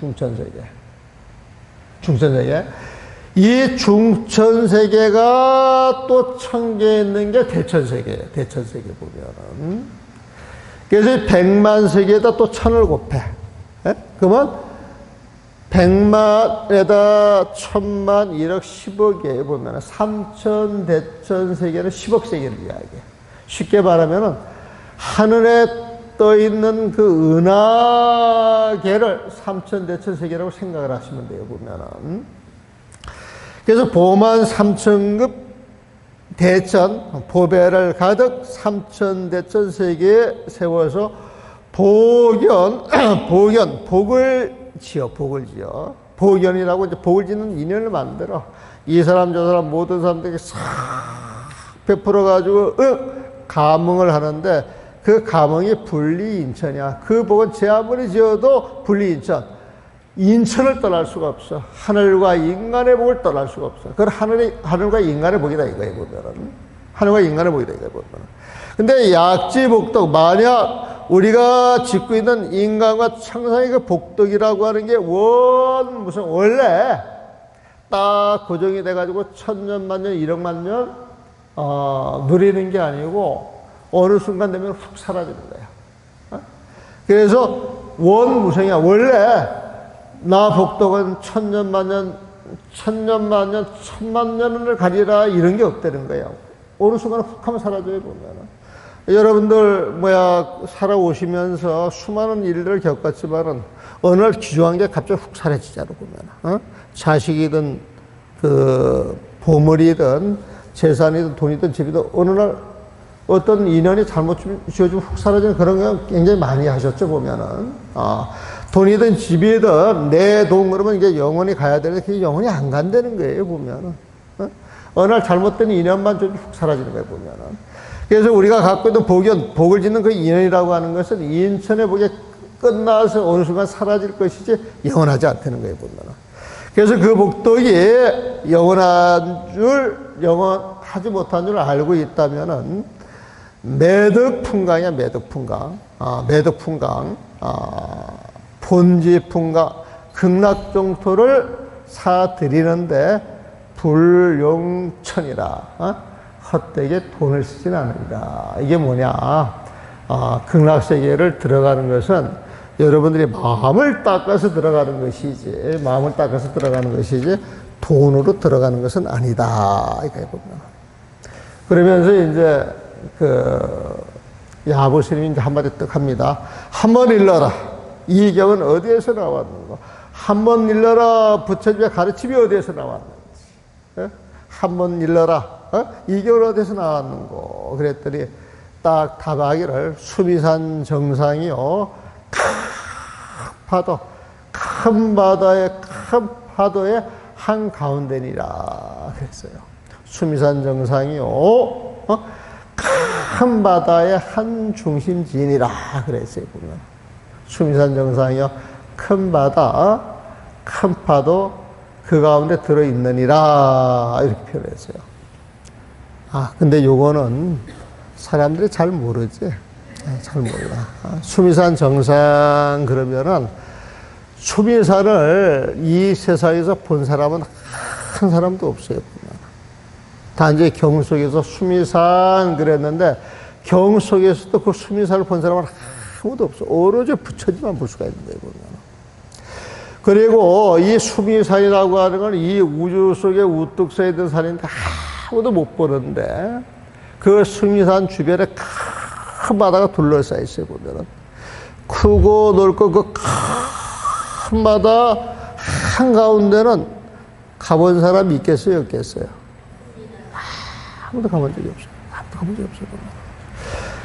[SPEAKER 1] 이 중천세계가 또 1000개 있는 게 대천세계예요. 대천세계 보면은. 그래서 100만 세계에다 또 1000을 곱해. 그러면 100만에다 1000만, 1억, 10억에 보면 3000 대천세계는 10억 세계를 이야기해. 쉽게 말하면은 하늘에 떠 있는 그 은하계를 3000 대천세계라고 생각을 하시면 돼요, 보면은. 그래서 보만 3000급 대천, 보배를 가득 3000 대천세계에 세워서 복을 지어. 복연이라고 이제 복을 짓는 인연을 만들어. 이 사람 저 사람 모든 사람들에게 싹 베풀어가지고 감흥을 하는데, 그 감흥이 분리인천이야. 그 복은 제 아무리 지어도 분리인천. 인천을 떠날 수가 없어. 하늘과 인간의 복을 떠날 수가 없어. 그건 하늘과 인간의 복이다, 이거에 보면은. 하늘과 인간의 복이다, 이거에 보면은. 근데 약지복덕, 만약 우리가 짓고 있는 인간과 천상의 그 복덕이라고 하는 게 원래 딱 고정이 돼가지고 1000년, 만년, 1억만 년, 누리는 게 아니고, 어느 순간 되면 훅 사라지는 거야. 그래서 원무성이야. 원래 나 복덕은 1000년, 만년, 1000만 년을 가리라 이런 게 없다는 거야. 어느 순간 훅 하면 사라져요, 보면은. 여러분들 살아오시면서 수많은 일들을 겪었지만은 어느 날 귀중한 게 갑자기 훅 사라지잖아 보면. 자식이든 그 보물이든 재산이든 돈이든 집이든 어느 날 어떤 인연이 잘못 지어지면 훅 사라지는 그런 거 굉장히 많이 하셨죠 보면은. 돈이든 집이든 내 돈 그러면 이게 영원히 가야 되는데 그게 영원히 안 간다는 거예요 보면은. 어느 날 잘못된 인연만 좀 훅 사라지는 거예요 보면은. 그래서 우리가 갖고 있는 복을 짓는 그 인연이라고 하는 것은 인천의 복이 끝나서 어느 순간 사라질 것이지 영원하지 않다는 거예요 보면은. 그래서 그 복덕이 영원하지 못한 줄 알고 있다면은 매덕풍강이야 매덕풍강. 매덕풍강. 본지풍강. 극락정토를 사드리는데 불용천이라. 헛되게 돈을 쓰진 않으리라. 이게 뭐냐. 극락세계를 들어가는 것은 여러분들이 마음을 닦아서 들어가는 것이지, 마음을 닦아서 들어가는 것이지, 돈으로 들어가는 것은 아니다. 이렇게 보면. 그러면서 이제, 야부 스님이 이제 한마디 뜩 합니다. 한번 일러라. 이 경은 어디에서 나왔는가? 한번 일러라. 부처님의 가르침이 어디에서 나왔는지. 한번 일러라. 이 경은 어디에서 나왔는고? 그랬더니 딱 답하기를 수미산 정상이요. 큰 파도의 한가운데니라 그랬어요. 수미산 정상이요. 큰 바다의 한 중심지이니라 그랬어요. 보면 수미산 정상이요. 큰 바다, 큰 파도 그 가운데 들어있느니라 이렇게 표현했어요. 근데 요거는 사람들이 잘 모르지. 잘 몰라. 수미산 정상 그러면은 수미산을 이 세상에서 본 사람은 한 사람도 없어요. 단지 경 속에서 수미산 그랬는데 경 속에서도 그 수미산을 본 사람은 아무도 없어. 오로지 부처님만 볼 수가 있는 거예요. 보면. 그리고 이 수미산이라고 하는 건 이 우주 속에 우뚝 서 있는 산인데 아무도 못 보는데 그 수미산 주변에 큰 바다가 둘러싸여 있어요. 보면은 크고 넓고 그 큰 바다 한가운데는 가본 사람이 있겠어요? 없겠어요? 아무도 가본 적이 없어요. 아무도 가본 적이 없어요.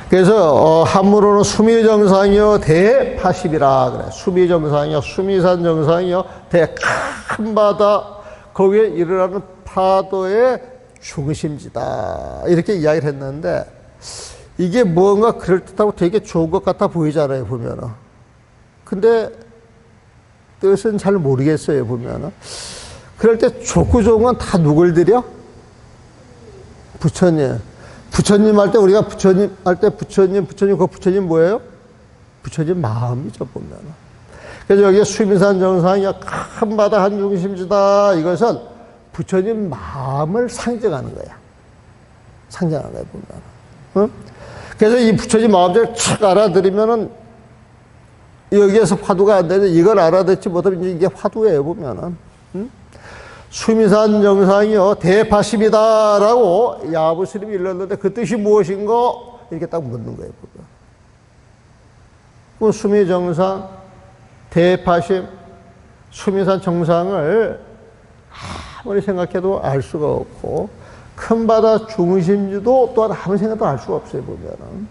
[SPEAKER 1] 그래서 한문으로는 수미정상이요 대파십이라 그래. 수미정상이요 수미산 정상이요 대 큰 바다 거기에 일어나는 파도의 중심지다 이렇게 이야기를 했는데 이게 뭔가 그럴듯하고 되게 좋은 것 같아 보이잖아요 보면은. 근데 뜻은 잘 모르겠어요 보면은. 그럴 때 좋고 좋은 건 다 누굴 드려? 부처님. 부처님 할 때 우리가 부처님 할 때 부처님 그 부처님 뭐예요? 부처님 마음이죠 보면은. 그래서 여기 수미산 정상이 큰 바다 한 중심지다 이것은 부처님 마음을 상징하는 거야. 상징하는 거야 보면은. 응? 그래서 이 부처님 마음을 착 알아들으면은 여기에서 화두가 안 되는데 이걸 알아듣지 못하면 이게 화두예요 보면은. 응? 수미산 정상이요 대파십이다라고 야부스님이 일렀는데 그 뜻이 무엇인가 이렇게 딱 묻는 거예요. 그 수미정상 대파십 수미산 정상을 아무리 생각해도 알 수가 없고 큰 바다 중심지도 또한 아무리 생각도 알 수가 없어요 보면은.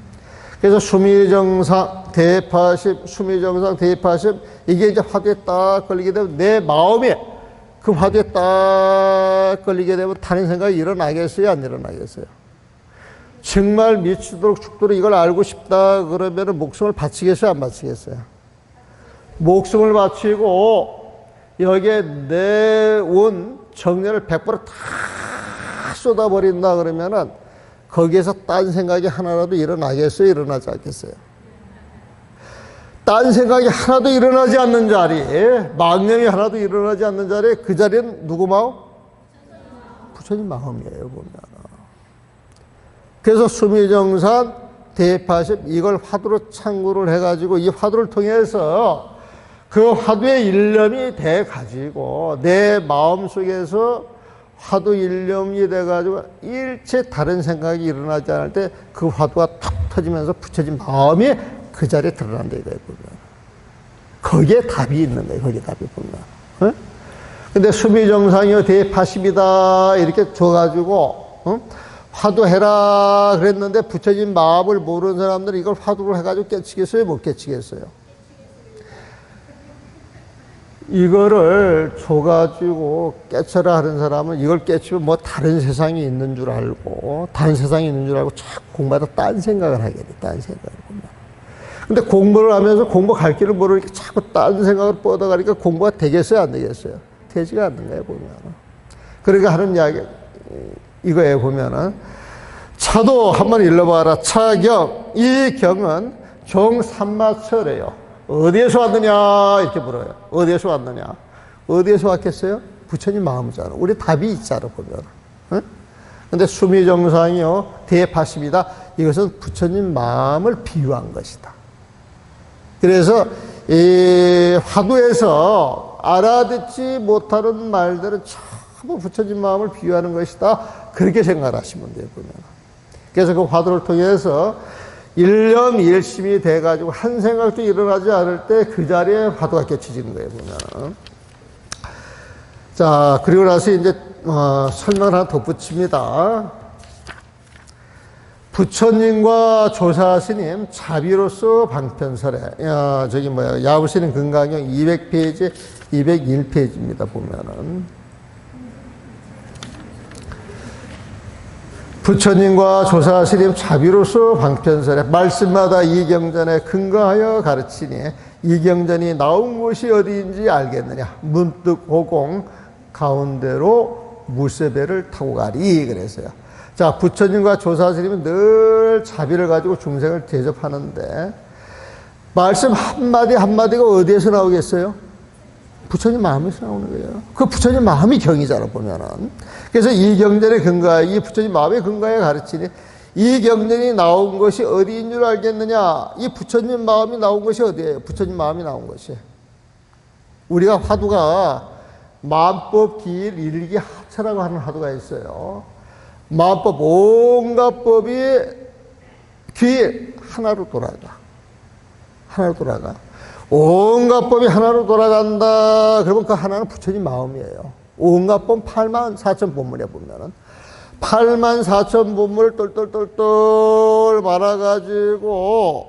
[SPEAKER 1] 그래서 수미정상 대파십 수미정상 대파십 이게 이제 화두에 딱 걸리게 되면 내 마음에 그 화두에 딱 걸리게 되면 다른 생각이 일어나겠어요? 안 일어나겠어요? 정말 미치도록 죽도록 이걸 알고 싶다 그러면 목숨을 바치겠어요? 안 바치겠어요? 목숨을 바치고 여기에 내온 정열을 100% 다 쏟아버린다 그러면은 거기에서 딴 생각이 하나라도 일어나겠어요? 일어나지 않겠어요? 딴 생각이 하나도 일어나지 않는 자리에, 망념이 하나도 일어나지 않는 자리에 그 자리는 누구 마음? 부처님 마음이에요 보면. 그래서 수미정산 대파십 이걸 화두로 참고를 해가지고 이 화두를 통해서 그 화두의 일념이 돼 가지고 내 마음 속에서 화두 일념이 돼가지고 일체 다른 생각이 일어나지 않을 때 그 화두가 탁 터지면서 부처진 마음이 그 자리에 드러난다 이거예요, 보면. 거기에 답이 있는 거예요, 거기에 답이 보면. 어? 근데 수미정상이요, 대파십이다, 이렇게 줘가지고, 화두해라 그랬는데 부처진 마음을 모르는 사람들은 이걸 화두를 해가지고 깨치겠어요, 못 깨치겠어요? 이거를 줘가지고 깨쳐라 하는 사람은 이걸 깨치면 뭐 다른 세상이 있는 줄 알고, 다른 세상이 있는 줄 알고 자꾸 공부하다 딴 생각을 하게 돼, 딴 생각을. 근데 공부를 하면서 공부 갈 길을 모르니까 자꾸 딴 생각을 뻗어가니까 공부가 되겠어요, 안 되겠어요? 되지가 않는 거예요, 보면. 그러니까 하는 이야기, 이거에 보면은, 차도 한번 읽어봐라. 차경. 이 경은 종삼마처래요. 어디에서 왔느냐? 이렇게 물어요. 어디에서 왔느냐? 어디에서 왔겠어요? 부처님 마음이잖아. 우리 답이 있잖아, 보면. 응? 근데 수미정상이요, 대파십이다. 이것은 부처님 마음을 비유한 것이다. 그래서 이 화두에서 알아듣지 못하는 말들은 전부 부처님 마음을 비유하는 것이다. 그렇게 생각하시면 돼요, 보면. 그래서 그 화두를 통해서 일념 일심이 돼가지고 한 생각도 일어나지 않을 때 그 자리에 화두가 깨쳐지는 거예요, 보면. 자, 그리고 나서 이제 설명을 하나 덧붙입니다. 부처님과 조사스님 자비로서 방편설에, 야부스님 금강경 200페이지, 201페이지입니다, 보면은. 부처님과 조사스님 자비로서 방편설에 말씀마다 이 경전에 근거하여 가르치니 이 경전이 나온 곳이 어디인지 알겠느냐. 문득 호공 가운데로 무쇠배를 타고 가리. 그래서요. 자, 부처님과 조사스님은 늘 자비를 가지고 중생을 대접하는데 말씀 한마디 한마디가 어디에서 나오겠어요? 부처님 마음에서 나오는 거예요. 그 부처님 마음이 경이잖아, 보면은. 그래서 이 경전의 근거에, 이 부처님 마음의 근거에 가르치니 이 경전이 나온 것이 어디인 줄 알겠느냐? 이 부처님 마음이 나온 것이 어디예요? 부처님 마음이 나온 것이. 우리가 화두가 마음법, 기일, 일기, 하차라고 하는 화두가 있어요. 마음법, 온갖 법이 기일, 하나로 돌아가. 하나로 돌아가. 온갖 법이 하나로 돌아간다. 그러면 그 하나는 부처님 마음이에요. 온갖 법 84,000본문에 보면은 84,000본문을 똘똘똘똘 말아가지고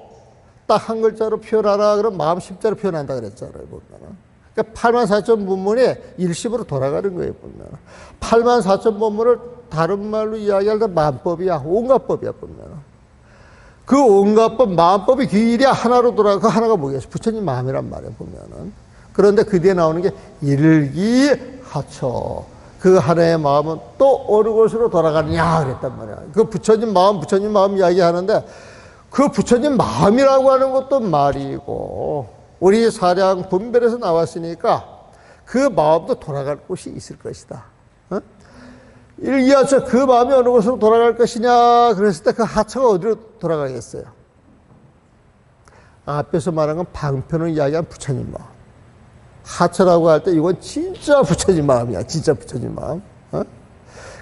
[SPEAKER 1] 딱 한 글자로 표현하라. 그럼 마음 10자로 표현한다 그랬잖아요, 보면은. 그러니까 84,000본문이 일심으로 돌아가는 거예요, 보면은. 84,000본문을 다른 말로 이야기할 때 마음법이야. 온갖 법이야, 보면은. 그 온갖 법, 마음법이 기일이 하나로 돌아가. 그 하나가 뭐겠어? 부처님 마음이란 말이에요, 보면은. 그런데 그 뒤에 나오는 게 일기하처. 그 하나의 마음은 또 어느 곳으로 돌아가느냐 그랬단 말이야. 그 부처님 마음 이야기하는데 그 부처님 마음이라고 하는 것도 말이고 우리 사량 분별에서 나왔으니까 그 마음도 돌아갈 곳이 있을 것이다. 어? 일기하처, 그 마음이 어느 곳으로 돌아갈 것이냐 그랬을 때 그 하처가 어디로 돌아가겠어요? 앞에서 말한 건 방편을 이야기한 부처님 마음. 하처라고 할 때 이건 진짜 부처님 마음이야. 진짜 부처님 마음. 어?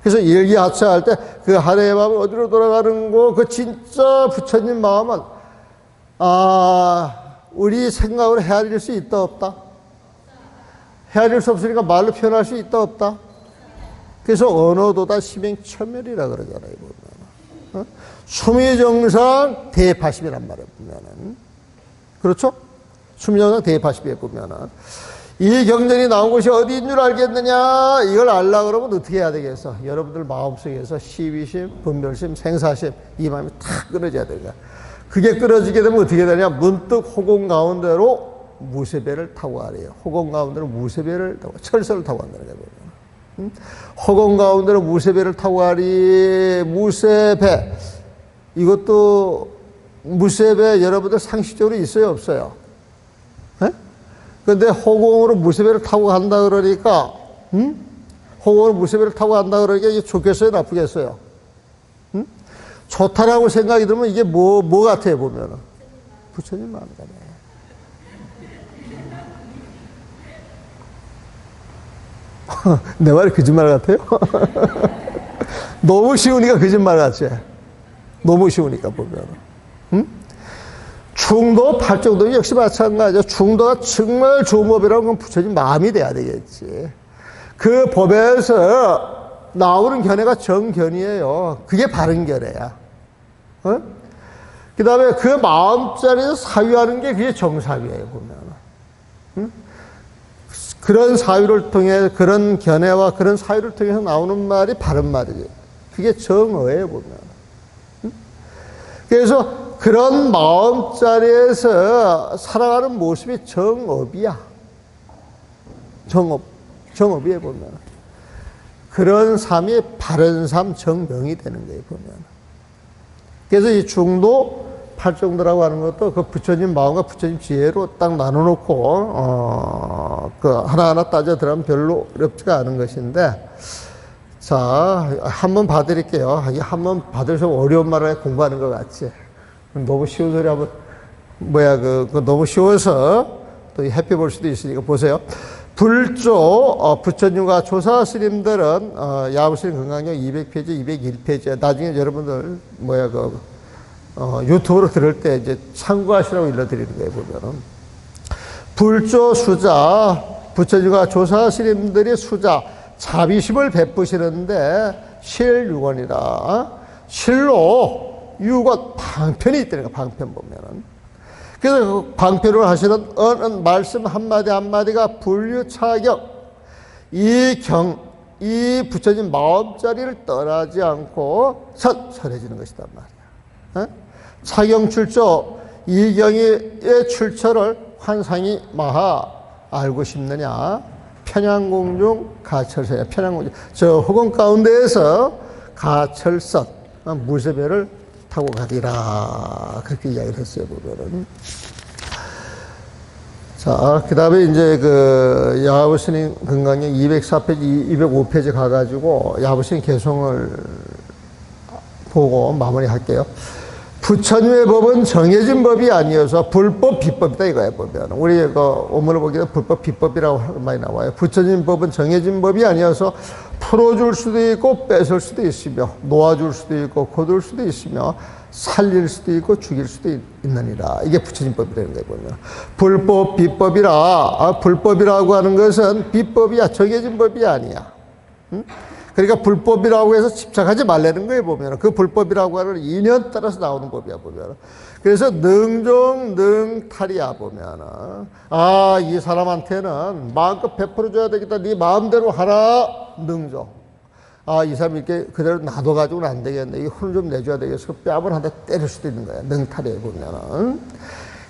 [SPEAKER 1] 그래서 일기하처 할 때 그 하나의 마음이 어디로 돌아가는 거, 그 진짜 부처님 마음은 우리 생각으로 헤아릴 수 있다 없다? 헤아릴 수 없으니까 말로 표현할 수 있다 없다? 그래서 언어도다 심행천멸이라 그러잖아요, 보면. 수미정상 대파십이란 말이에요, 보면은. 그렇죠? 수미정상 대파십에 보면은. 이 경전이 나온 곳이 어디인 줄 알겠느냐? 이걸 알려고 그러면 어떻게 해야 되겠어? 여러분들 마음속에서 시비심, 분별심, 생사심, 이 마음이 탁 끊어져야 되니까. 그게 끊어지게 되면 어떻게 되냐? 문득 호공 가운데로 무쇠배를 타고 가래요. 호공 가운데로 무쇠배를 타고, 철서를 타고 간다는 거예요. 허공 가운데로 무쇠배를 타고 가리. 무쇠배, 이것도 무쇠배 여러분들 상식적으로 있어요 없어요? 그런데 허공으로 무쇠배를 타고 간다 그러니까 허공으로 무쇠배를 타고 간다 그러니까 이게 좋겠어요 나쁘겠어요? 좋다라고 생각이 들면 이게 뭐 같아요 보면은? 부처님 마음이잖아요. 내 말이 거짓말 같아요? 너무 쉬우니까 거짓말 같지? 너무 쉬우니까 보면. 응? 중도, 팔정도 역시 마찬가지죠. 중도가 정말 좋은 법이라고 그건 부처님 마음이 돼야 되겠지. 그 법에서 나오는 견해가 정견이에요. 그게 바른 견해야. 어? 그 다음에 그 마음자리에서 사유하는 게 그게 정사유예요, 보면. 응? 그런 사유를 통해, 그런 견해와 그런 사유를 통해서 나오는 말이 바른 말이지. 그게 정어예요, 보면. 응? 그래서 그런 마음자리에서 살아가는 모습이 정업이야. 정업이에 보면. 그런 삶이 바른 삶, 정명이 되는 거예요, 보면. 그래서 이 중도, 팔정도라고 하는 것도 그 부처님 마음과 부처님 지혜로 딱 나눠놓고, 그 하나하나 따져 들어가면 별로 어렵지가 않은 것인데, 자, 한번 봐드릴게요. 한번 받으셔 어려운 말을 공부하는 것 같지? 너무 쉬운 소리 하면, 너무 쉬워서 또 해피 볼 수도 있으니까 보세요. 불조, 부처님과 조사 스님들은, 야부스님 건강경 200페이지, 201페이지에 나중에 여러분들, 유튜브로 들을 때 이제 참고하시라고 일러드리는 거예요, 보면은. 불조 수자, 부처님과 조사 스님들이 수자, 자비심을 베푸시는데, 실육원이라. 실로, 육원, 방편이 있다니까, 방편 보면은. 그래서 그 방편을 하시는 어느 말씀 한마디 한마디가 불유차경, 이 부처님 마음자리를 떠나지 않고 설해지는 것이단 말이야. 차경출조, 이 경의 출처를 환상이 마하 알고 싶느냐? 편향공중 가철선이야. 편향공중. 저 허공 가운데에서 가철선, 무쇠배를 타고 가리라. 그렇게 이야기를 했어요, 보면은. 자, 그 다음에 이제 그 야부스님 건강경 204페이지, 205페이지 가가지고 야부스님 개성을 보고 마무리 할게요. 부처님의 법은 정해진 법이 아니어서 불법, 비법이다 이거야, 보면. 우리 그 원문을 보기에는 불법, 비법이라고 많이 나와요. 부처님 법은 정해진 법이 아니어서 풀어줄 수도 있고 뺏을 수도 있으며 놓아줄 수도 있고 거둘 수도 있으며 살릴 수도 있고 죽일 수도 있느니라. 이게 부처님 법이라는 거예요, 보면. 불법, 비법이라. 불법이라고 하는 것은 비법이야. 정해진 법이 아니야. 응? 그러니까 불법이라고 해서 집착하지 말라는 거예요, 보면. 그 불법이라고 하는 인연 따라서 나오는 법이야, 보면. 그래서 능종, 능탈이야, 보면. 아, 이 사람한테는 마음껏 베풀어줘야 되겠다. 네 마음대로 하라. 능종. 아, 이 사람 이렇게 그대로 놔둬가지고는 안 되겠네. 이 혼을 좀 내줘야 되겠어. 뺨을 한 대 때릴 수도 있는 거야. 능탈이에요, 보면은.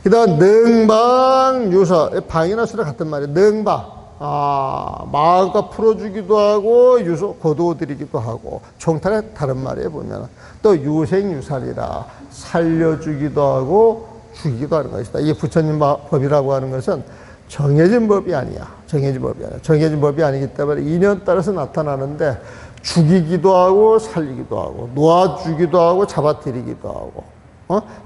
[SPEAKER 1] 그 다음, 능방, 유서. 방이나 수랑 같은 말이에요. 능방. 아, 마음껏 풀어주기도 하고, 거두어드리기도 하고, 총탄의 다른 말이에요, 보면. 또 유생유살이라, 살려주기도 하고, 죽이기도 하는 것이다. 이게 부처님 법이라고 하는 것은 정해진 법이 아니야. 정해진 법이 아니야. 정해진 법이 아니기 때문에 인연 따라서 나타나는데, 죽이기도 하고, 살리기도 하고, 놓아주기도 하고, 잡아들이기도 하고,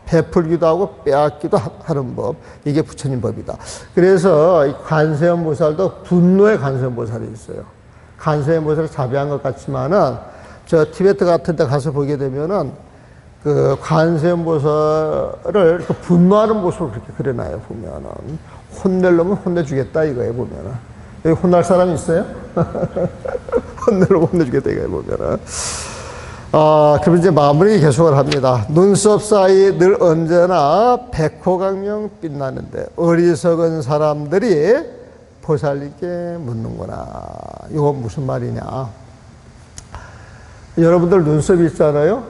[SPEAKER 1] 베풀기도 하고 빼앗기도 하는 법. 이게 부처님 법이다. 그래서 관세음보살도 분노의 관세음보살이 있어요. 관세음보살이 자비한 것 같지만은 저 티베트 같은 데 가서 보게 되면은 그 관세음보살을 분노하는 모습을 그렇게 그려놔요, 보면은. 혼낼 놈은 혼내주겠다 이거예요, 보면은. 여기 혼날 사람 있어요? 혼낼 놈은 혼내주겠다 이거예요, 보면은. 그럼 이제 마무리 계속을 합니다. 눈썹 사이 늘 언제나 백호강령 빛나는데 어리석은 사람들이 보살님께 묻는구나. 이건 무슨 말이냐. 여러분들 눈썹 있잖아요.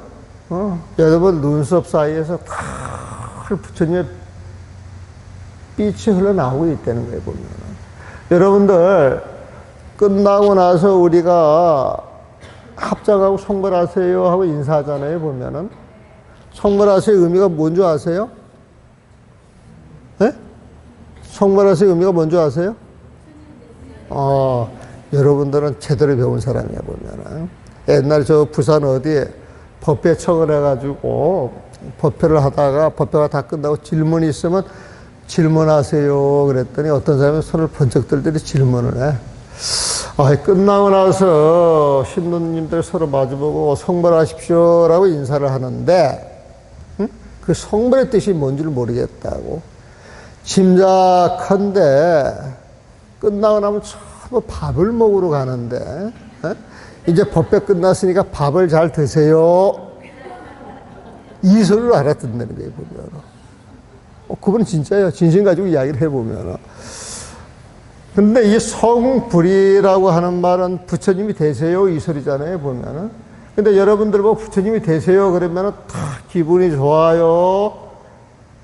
[SPEAKER 1] 여러분 눈썹 사이에서 다 부처님의 빛이 흘러나오고 있다는 거예요, 보면. 여러분들 끝나고 나서 우리가 합장하고 성불하세요 하고 인사하잖아요, 보면은. 성불하세요 의미가 뭔지 아세요? 네? 성불하세요 의미가 뭔지 아세요? 여러분들은 제대로 배운 사람이야, 보면은. 옛날 저 부산 어디에 법회 청을 해가지고 법회를 하다가 법회가 다 끝나고 질문이 있으면 질문하세요 그랬더니 어떤 사람이 손을 번쩍 들더니 질문을 해. 끝나고 나서 신도님들 서로 마주보고 성불하십시오라고 인사를 하는데, 그 성불의 뜻이 뭔지를 모르겠다고. 짐작한데, 끝나고 나면 전부 밥을 먹으러 가는데, 이제 법회 끝났으니까 밥을 잘 드세요. 이 소리를 알아듣는다는 거예요, 보면. 그건 진짜예요. 진심 가지고 이야기를 해보면. 근데 이 성불이라고 하는 말은 부처님이 되세요 이 소리잖아요, 보면은. 근데 여러분들 보고 부처님이 되세요 그러면은 다 기분이 좋아요?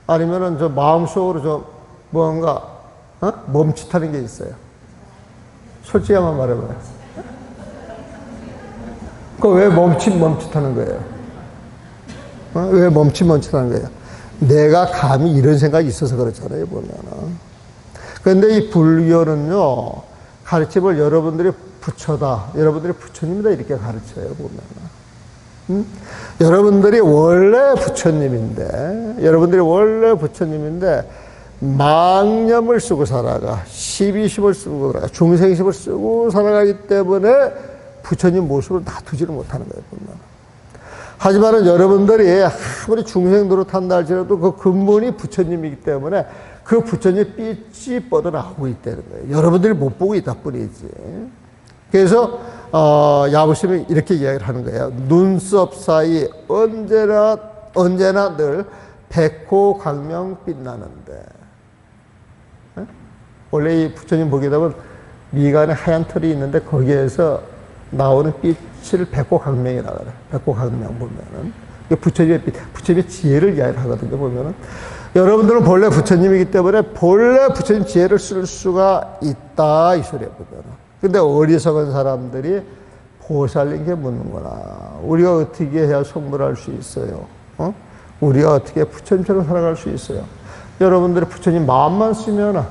[SPEAKER 1] 아니면은 저 마음속으로 좀 뭔가 멈칫하는 게 있어요? 솔직히 한번 말해봐요. 그 왜 멈칫하는 거예요? 왜 멈칫하는 거예요? 내가 감히 이런 생각이 있어서 그렇잖아요, 보면은. 그런데 이 불교는요, 가르침을 여러분들이 부처다, 여러분들이 부처님이다, 이렇게 가르쳐요, 보면. 여러분들이 원래 부처님인데, 망념을 쓰고 살아가, 시비심을 쓰고 살아가, 중생심을 쓰고 살아가기 때문에 부처님 모습을 놔두지를 못하는 거예요, 보면. 하지만은 여러분들이 아무리 중생 노릇한다 할지라도 그 근본이 부처님이기 때문에 그 부처님의 빛이 뻗어나오고 있다는 거예요. 여러분들이 못 보고 있다 뿐이지. 그래서 야부심이 이렇게 이야기를 하는 거예요. 눈썹 사이 언제나 늘 백호 광명 빛나는데. 원래 이 부처님 보게 되면 미간에 하얀 털이 있는데 거기에서 나오는 빛을 백호 광명이라고 그래요. 백호 광명 보면은. 부처님의 빛, 부처님의 지혜를 이야기를 하거든요, 보면은. 여러분들은 본래 부처님이기 때문에 본래 부처님 지혜를 쓸 수가 있다, 이 소리예요, 보면은. 근데 어리석은 사람들이 보살님께 묻는구나. 우리가 어떻게 해야 성불할 수 있어요? 우리가 어떻게 부처님처럼 살아갈 수 있어요? 여러분들이 부처님 마음만 쓰면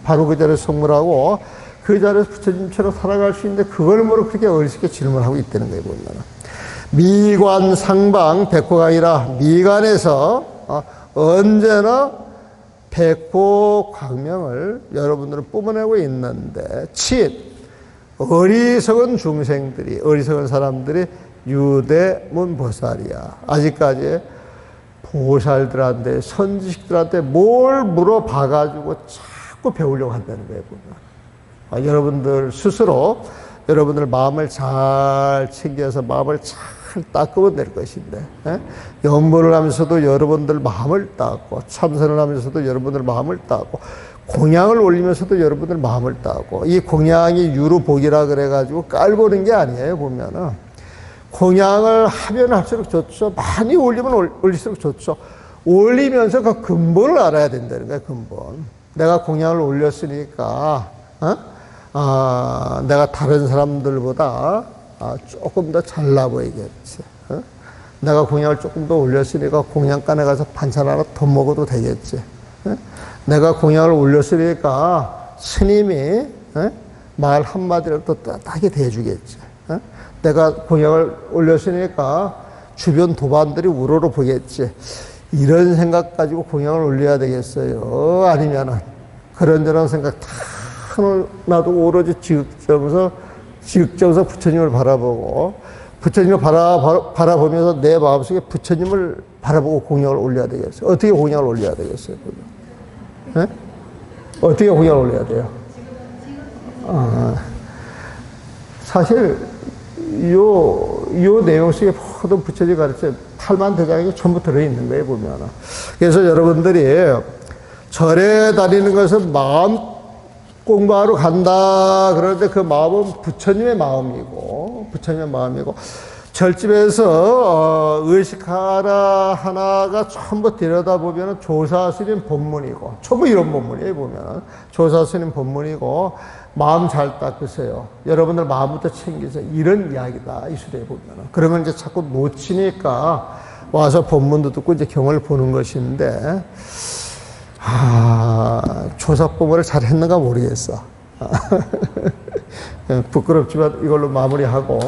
[SPEAKER 1] 바로 그 자리에서 성불하고 그 자리에서 부처님처럼 살아갈 수 있는데 그걸 뭐로 그렇게 어리석게 질문하고 있다는 거예요, 보면. 미관 상방 백호강이라 미관에서 언제나 백호 광명을 여러분들은 뿜어내고 있는데 어리석은 중생들이, 어리석은 사람들이 유대문 보살이야. 아직까지 보살들한테, 선지식들한테 뭘 물어봐가지고 자꾸 배우려고 한다는 거예요, 보면. 여러분들 스스로 여러분들 마음을 잘 챙겨서 마음을 잘 닦으면 될 것인데, 연보를 하면서도 여러분들 마음을 닦고, 참선을 하면서도 여러분들 마음을 닦고, 공양을 올리면서도 여러분들 마음을 닦고, 이 공양이 유루복이라 그래가지고 깔보는 게 아니에요, 보면은. 공양을 하면 할수록 좋죠. 많이 올리면 올릴수록 좋죠. 올리면서 그 근본을 알아야 된다는 거예요, 근본. 내가 공양을 올렸으니까, 내가 다른 사람들보다 조금 더 잘나 보이겠지. 내가 공양을 조금 더 올렸으니까 공양간에 가서 반찬 하나 더 먹어도 되겠지. 내가 공양을 올렸으니까 스님이 말 한마디라도 따뜻하게 대해주겠지. 내가 공양을 올렸으니까 주변 도반들이 우러러 보겠지. 이런 생각 가지고 공양을 올려야 되겠어요? 아니면은 그런저런 생각 다 놔두고 오로지 지극정서 부처님을 바라보고, 부처님을 바라보면서 내 마음속에 부처님을 바라보고 공양을 올려야 되겠어요? 어떻게 공양을 올려야 되겠어요? 네? 어떻게 공양을 올려야 돼요? 사실 요 내용 속에 모든 부처님 가르쳐 팔만대장이 전부 들어있는 거예요, 보면. 그래서 여러분들이 절에 다니는 것은 마음 공부하러 간다 그러는데 그 마음은 부처님의 마음이고, 절집에서 의식 하나가 전부 들여다보면 조사스님 본문이고, 전부 이런 본문이에요, 보면. 조사스님 본문이고, 마음 잘 닦으세요. 여러분들 마음부터 챙기세요. 이런 이야기다, 이 소리에 보면. 그러면 이제 자꾸 놓치니까 와서 본문도 듣고 이제 경을 보는 것인데, 조사법을 잘 했는가 모르겠어. 부끄럽지만 이걸로 마무리하고,